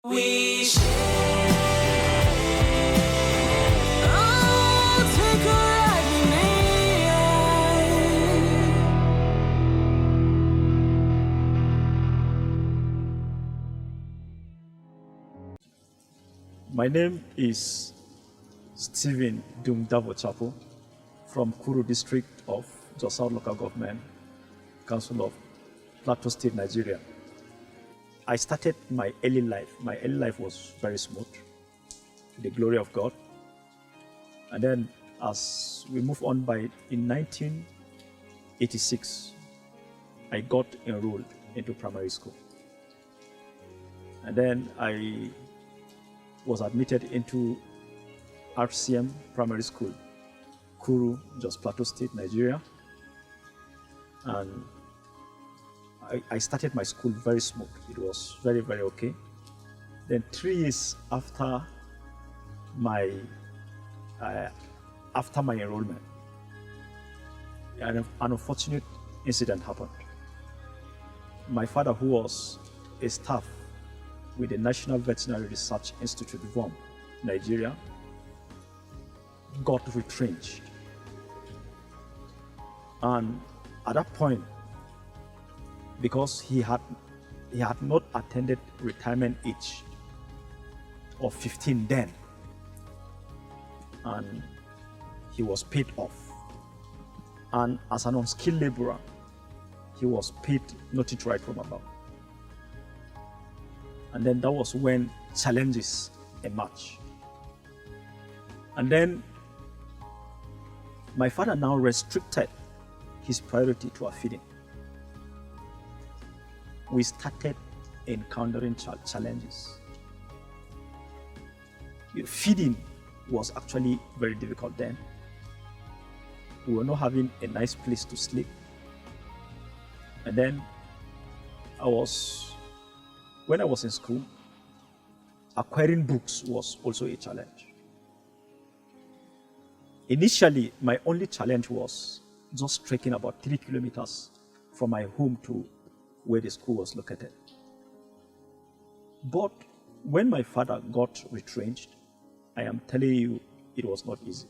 We share. Oh, take a ride with me. My name is Stephen Dung Davou Chapo from Kuru District of Jos South Local Government, Council of Plateau State, Nigeria. I started my early life. My early life was very smooth, to the glory of God. And then as we move on in 1986, I got enrolled into primary school. And then I was admitted into RCM Primary School, Kuru, Jos Plateau State, Nigeria. And I started my school very smooth. It was very, very okay. Then 3 years after my enrollment, an unfortunate incident happened. My father, who was a staff with the National Veterinary Research Institute, VOM, Nigeria, got retrenched. And at that point, because he had not attended retirement age of 15 then, and he was paid off. And as an unskilled laborer, he was paid nothing to write home about. And then that was when challenges emerged. And then my father now restricted his priority to our feeding. We started encountering challenges. Feeding was actually very difficult then. We were not having a nice place to sleep. And then when I was in school, acquiring books was also a challenge. Initially, my only challenge was just trekking about 3 kilometers from my home to where the school was located. But when my father got retrenched, I am telling you, it was not easy.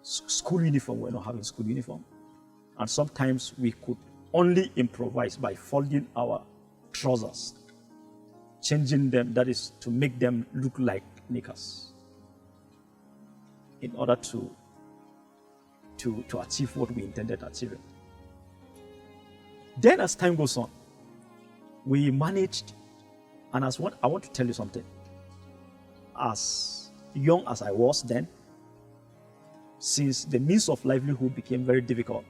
School uniform, we're not having school uniform. And sometimes we could only improvise by folding our trousers, changing them, that is to make them look like knickers, in order to achieve what we intended achieving. Then as time goes on, we managed, and I want to tell you something. As young as I was then, since the means of livelihood became very difficult,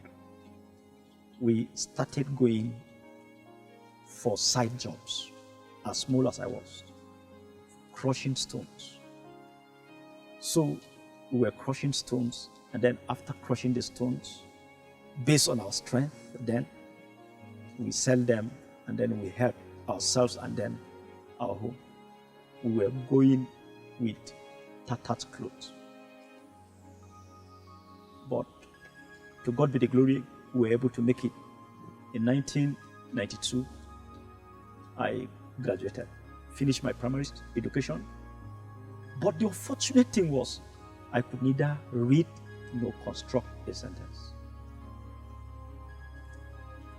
we started going for side jobs, as small as I was, crushing stones. So we were crushing stones, and then after crushing the stones, based on our strength, then we sell them, and then we help ourselves and then our home. We were going with tattered clothes. But to God be the glory, we were able to make it. In 1992, I graduated, finished my primary education. But the unfortunate thing was, I could neither read nor construct a sentence.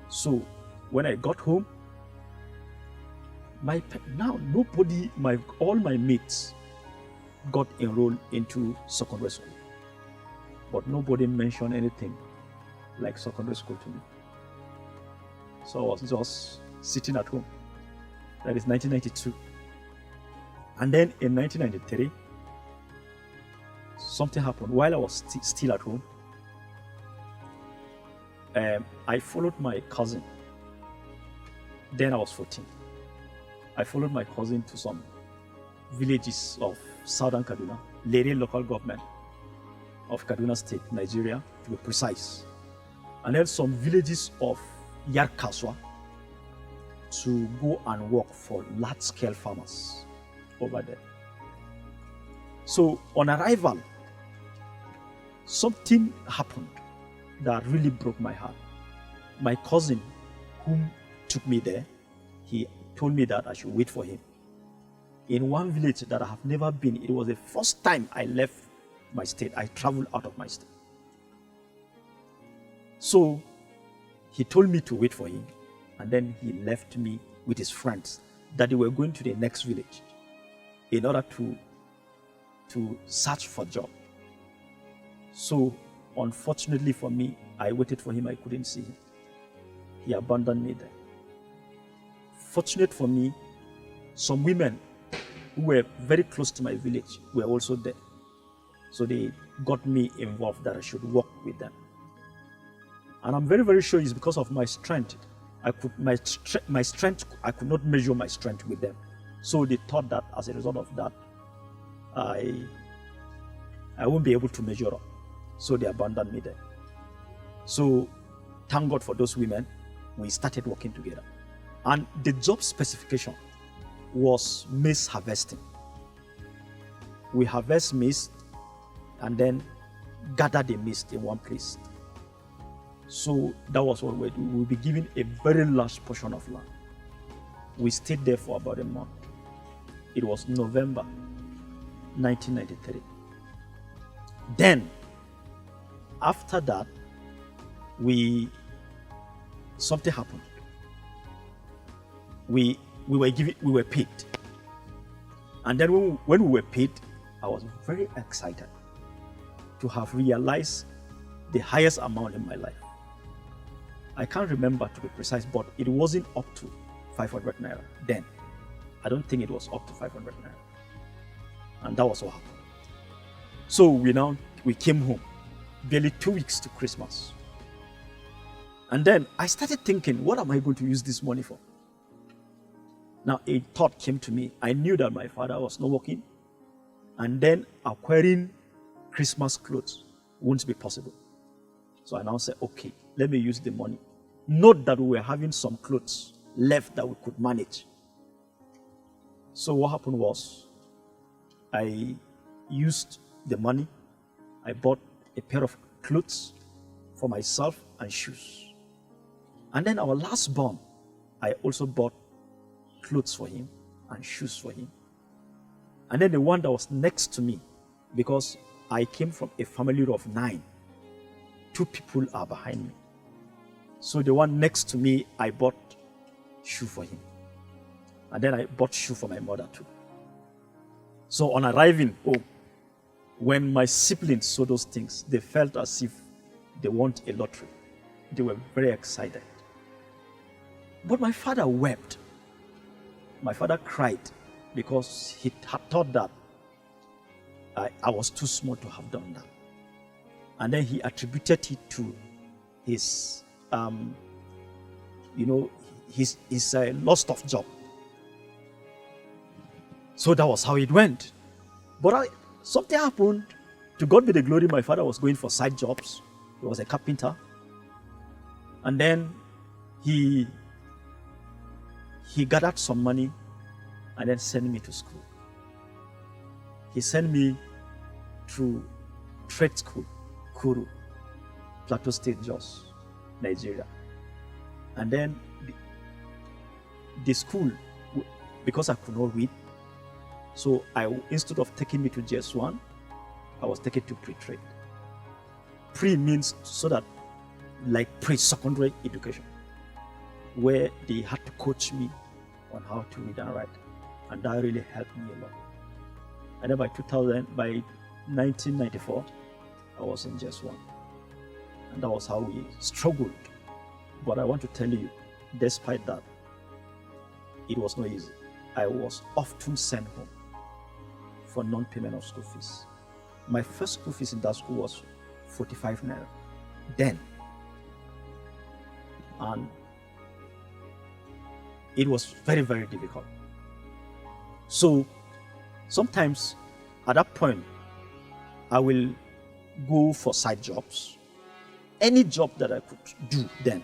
So when I got home, all my mates got enrolled into secondary school, but nobody mentioned anything like secondary school to me. So I was just sitting at home. That is 1992. And then in 1993, something happened while I was still at home. I followed my cousin. Then I was 14. I followed my cousin to some villages of southern Kaduna, Lere local government of Kaduna State, Nigeria, to be precise. And then some villages of Yarkaswa to go and work for large-scale farmers over there. So on arrival, something happened that really broke my heart. My cousin, whom took me there, he told me that I should wait for him in one village that I have never been. It was the first time I left my state. I traveled out of my state. So he told me to wait for him, and then he left me with his friends that they were going to the next village in order to search for a job. So unfortunately for me, I waited for him. I couldn't see him. He abandoned me there. Fortunate for me, some women who were very close to my village were also there. So they got me involved that I should work with them. And I'm very, very sure it's because of my strength. I could not measure my strength with them. So they thought that as a result of that, I won't be able to measure up. So they abandoned me there. So thank God for those women. We started working together. And the job specification was maize harvesting. We harvest maize and then gather the maize in one place. So that was what we do. We'll be given a very large portion of land. We stayed there for about a month. It was November 1993. Then, after that, something happened. We were paid. And then when we were paid, I was very excited to have realized the highest amount in my life. I can't remember to be precise, but it wasn't up to 500 naira then. I don't think it was up to 500 naira. And that was what happened. So we came home, barely 2 weeks to Christmas. And then I started thinking, what am I going to use this money for? Now a thought came to me. I knew that my father was not working, and then acquiring Christmas clothes won't be possible. So I now said, okay, let me use the money. Note that we were having some clothes left that we could manage. So what happened was, I used the money. I bought a pair of clothes for myself and shoes. And then our last born, I also bought clothes for him and shoes for him. And then the one that was next to me, because I came from a family of 9, 2 people are behind me. So the one next to me, I bought shoe for him. And then I bought shoe for my mother too. So on arriving home, when my siblings saw those things, they felt as if they won a lottery. They were very excited. But my father wept. My father cried because he had thought that I was too small to have done that. And then he attributed it to his loss of job. So that was how it went. But something happened. To God be the glory, my father was going for side jobs. He was a carpenter. And then he gathered some money and then sent me to school. He sent me to trade school, Kuru, Plateau State, Jos, Nigeria. And then the school, because I could not read, so instead of taking me to JS1, I was taken to pre-trade. Pre means so that like pre-secondary education, where they had to coach me on how to read and write. And that really helped me a lot. And then by 1994, I was in JS1. And that was how we struggled. But I want to tell you, despite that, it was not easy. I was often sent home for non-payment of school fees. My first school fees in that school was 45 naira. Then. And it was very, very difficult. So sometimes at that point, I will go for side jobs. Any job that I could do then.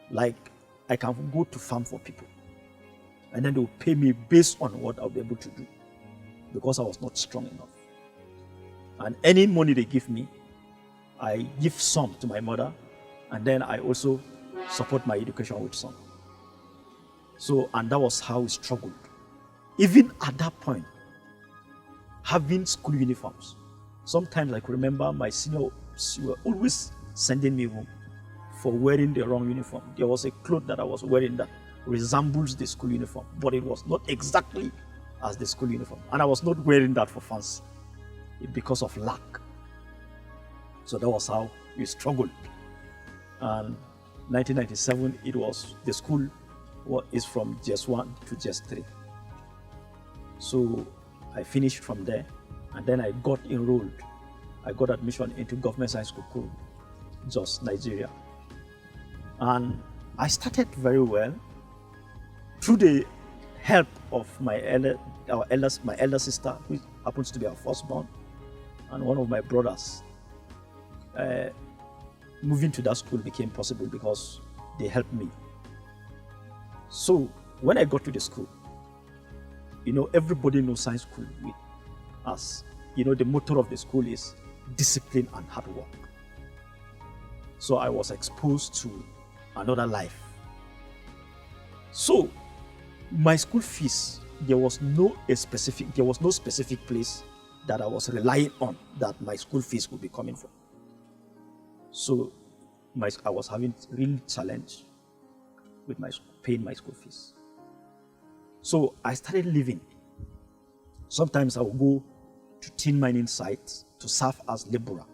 Like I can go to farm for people. And then they will pay me based on what I'll be able to do. Because I was not strong enough. And any money they give me, I give some to my mother. And then I also support my education with some. So, and that was how we struggled. even at that point, having school uniforms, sometimes I could remember my seniors were always sending me home for wearing the wrong uniform. There was a cloth that I was wearing that resembles the school uniform, but it was not exactly as the school uniform. And I was not wearing that for fancy, because of lack. So that was how we struggled. And 1997, it was the school is from JS1 to JS3. So I finished from there, and then I got enrolled. I got admission into Government Science School, Jos, Nigeria. And I started very well through the help of my elder sister, who happens to be our firstborn, and one of my brothers. Moving to that school became possible because they helped me. So when I got to the school, everybody knows science school with us. The motto of the school is discipline and hard work. So I was exposed to another life. So my school fees, there was no specific place that I was relying on that my school fees would be coming from. So I was having real challenge with paying my school fees. So I started living. Sometimes I would go to tin mining sites to serve as laborer.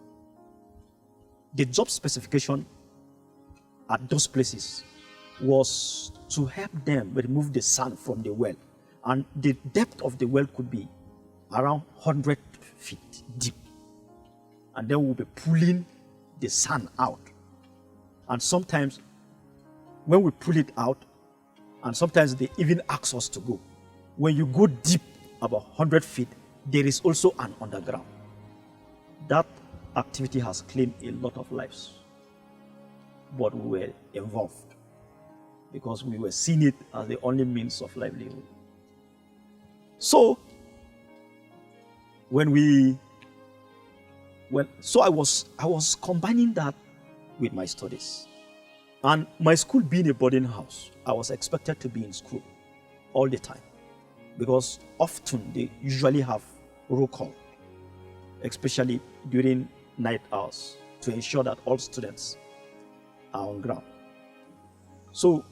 The job specification at those places was to help them remove the sand from the well. And the depth of the well could be around 100 feet deep. And then we'll be pulling the sand out. And sometimes when we pull it out, and sometimes they even ask us to go. When you go deep, about 100 feet, there is also an underground. That activity has claimed a lot of lives. But we were involved because we were seeing it as the only means of livelihood. So I was combining that with my studies. And my school being a boarding house, I was expected to be in school all the time because often they usually have roll call, especially during night hours, to ensure that all students are on ground. So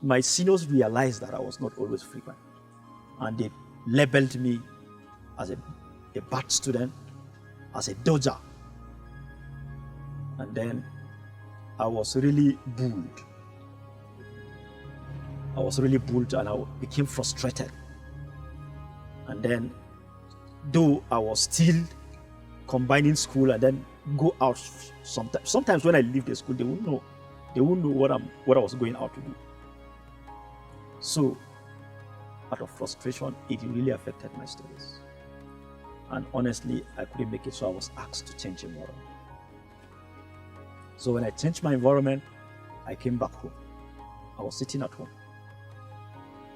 my seniors realized that I was not always frequent, and they labeled me as a bad student, as a dodger. And then I was really bullied. And I became frustrated. And then, though I was still combining school and then go out sometimes when I leave the school, they wouldn't know what I was going out to do. So, out of frustration, it really affected my studies. And honestly, I couldn't make it, so I was asked to change environment. So when I changed my environment, I came back home. I was sitting at home.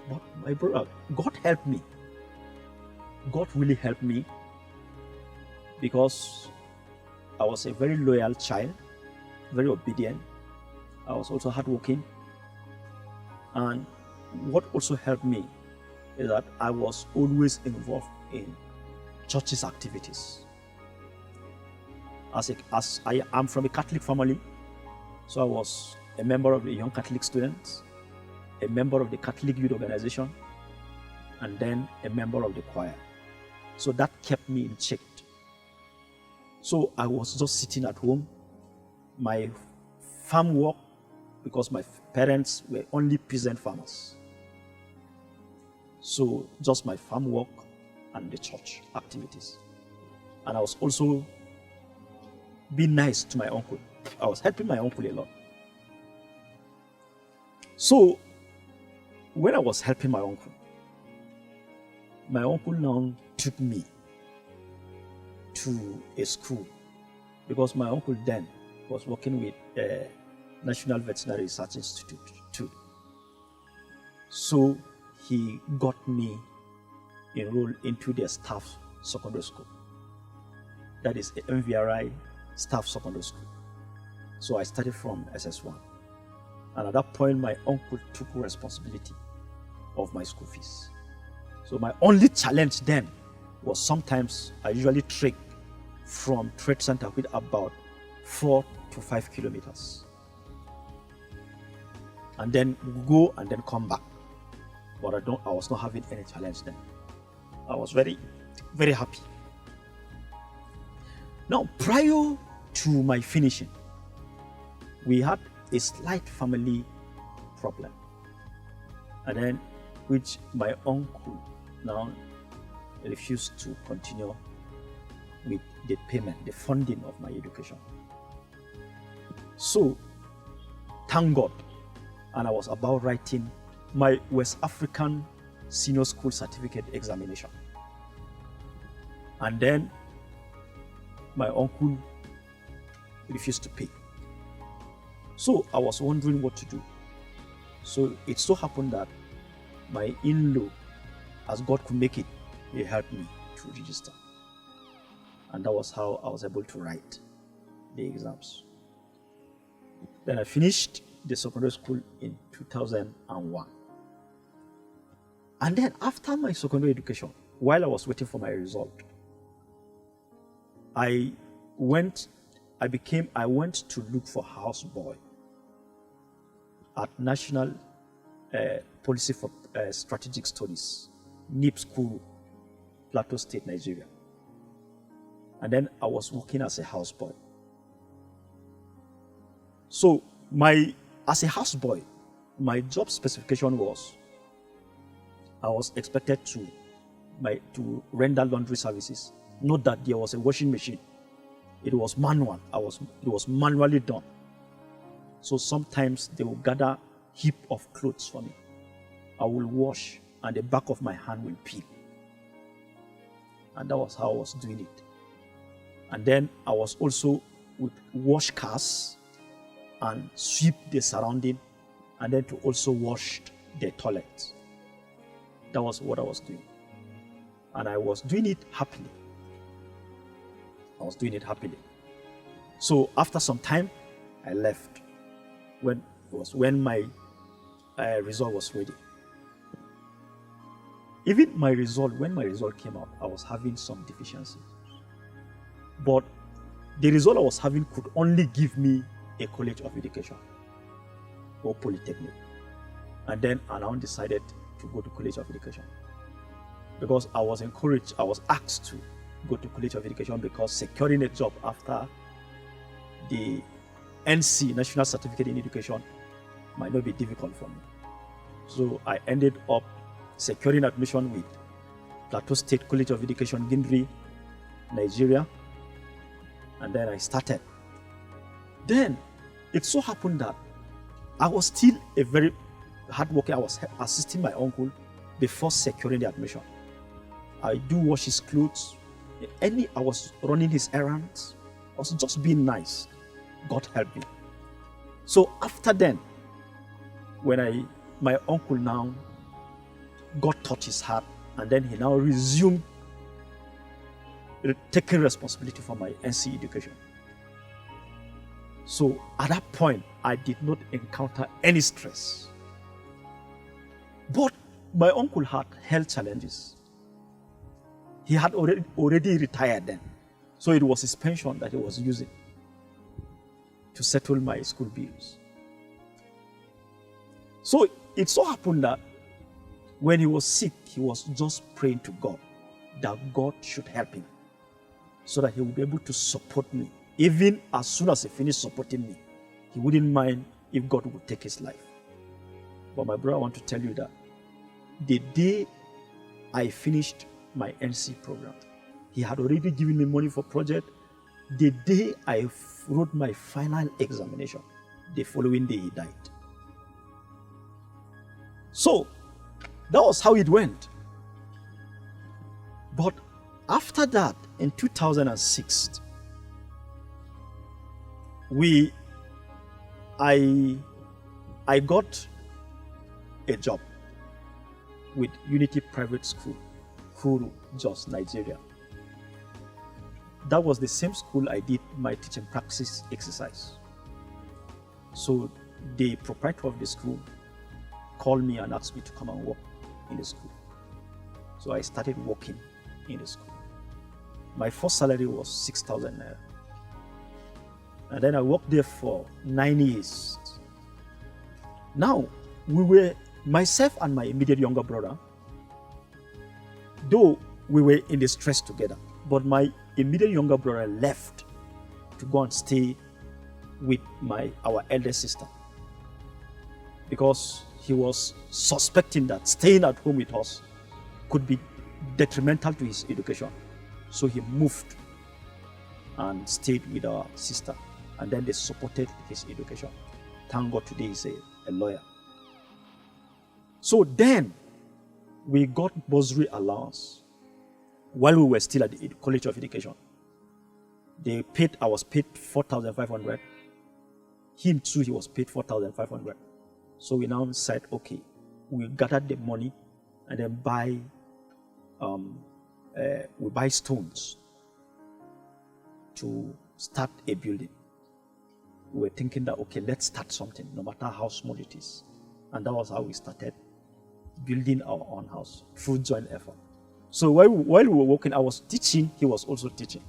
But my brother, God helped me. God really helped me because I was a very loyal child, very obedient. I was also hardworking. And what also helped me is that I was always involved in church's activities. As I am from a Catholic family, so I was a member of the Young Catholic Students, a member of the Catholic Youth Organization, and then a member of the choir. So that kept me in check. So I was just sitting at home. My farm work, because my parents were only peasant farmers. So just my farm work and the church activities. And I was also being nice to my uncle. I was helping my uncle a lot. So when I was helping my uncle now took me to a school because my uncle then was working with the National Veterinary Research Institute too. So he got me enrolled into their staff secondary school. That is the MVRI staff secondary school. So I started from SS1. And at that point, my uncle took responsibility of my school fees. So my only challenge then was sometimes I usually trek from Trade Center with about 4 to 5 kilometers. And then go and then come back. But I was not having any challenge then. I was very, very happy. Now, prior to my finishing, we had a slight family problem. And then, which my uncle now refused to continue with the payment, the funding of my education. So, thank God, and I was about writing my West African Senior School Certificate examination. And then my uncle refused to pay. So I was wondering what to do. So it so happened that my in-law, as God could make it, he helped me to register. And that was how I was able to write the exams. Then I finished the secondary school in 2001. And then after my secondary education, while I was waiting for my result, I went to look for houseboy at National Policy for Strategic Studies, NIP School, Plateau State, Nigeria. And then I was working as a houseboy. So as a houseboy, my job specification was I was expected to render laundry services. Not that there was a washing machine. It was manual. It was manually done. So sometimes they will gather heap of clothes for me. I will wash and the back of my hand will peel. And that was how I was doing it. And then I was also would wash cars and sweep the surrounding, and then to also wash the toilets. That was what I was doing. And I was doing it happily. So after some time, I left when my result was ready. Even when my result came out, I was having some deficiencies. But the result I was having could only give me a college of education or polytechnic. And then I now decided to go to college of education because I was encouraged, I was asked to go to college of education because securing a job after the NC, National Certificate in Education, might not be difficult for me. So I ended up securing admission with Plateau State College of Education, Gindri, Nigeria. And then I started. Then it so happened that I was still a very hard worker. I was assisting my uncle before securing the admission. I do wash his clothes. I was running his errands. I was just being nice. God help me. So after then, when my uncle now, God touched his heart, and then he now resumed taking responsibility for my NC education. So at that point, I did not encounter any stress. But my uncle had health challenges. He had already retired then. So it was his pension that he was using to settle my school bills. So it so happened that when he was sick, he was just praying to God that God should help him so that he would be able to support me. Even as soon as he finished supporting me, he wouldn't mind if God would take his life. But my brother, I want to tell you that the day I finished my NC program, he had already given me money for project. The day I wrote my final examination, the following day he died. So that was how it went. But after that, in 2006, I got a job with Unity Private School, Huru, Jos, Nigeria. That was the same school I did my teaching practice exercise. So the proprietor of the school called me and asked me to come and work in the school. So I started working in the school. My first salary was 6,000 naira. And then I worked there for 9 years. Now, myself and my immediate younger brother, though we were in the stress together, but my immediate younger brother left to go and stay with our elder sister because he was suspecting that staying at home with us could be detrimental to his education. So he moved and stayed with our sister, and then they supported his education. Thank God today he's a lawyer. So then we got bursary allowance while we were still at the College of Education. I was paid 4,500. Him too, he was paid 4,500. So we now said, okay, we gathered the money and then we buy stones to start a building. We were thinking that, okay, let's start something, no matter how small it is. And that was how we started building our own house through joint effort. So while we were working, I was teaching, he was also teaching.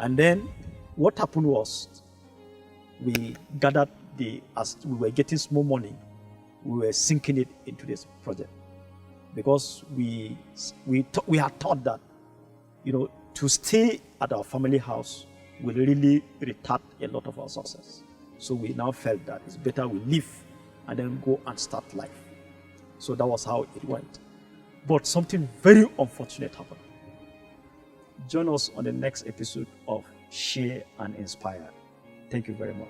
And then what happened was we gathered as we were getting small money, we were sinking it into this project. Because we had thought that, to stay at our family house will really retard a lot of our success. So we now felt that it's better we leave and then go and start life. So that was how it went. But something very unfortunate happened. Join us on the next episode of Share and Inspire. Thank you very much.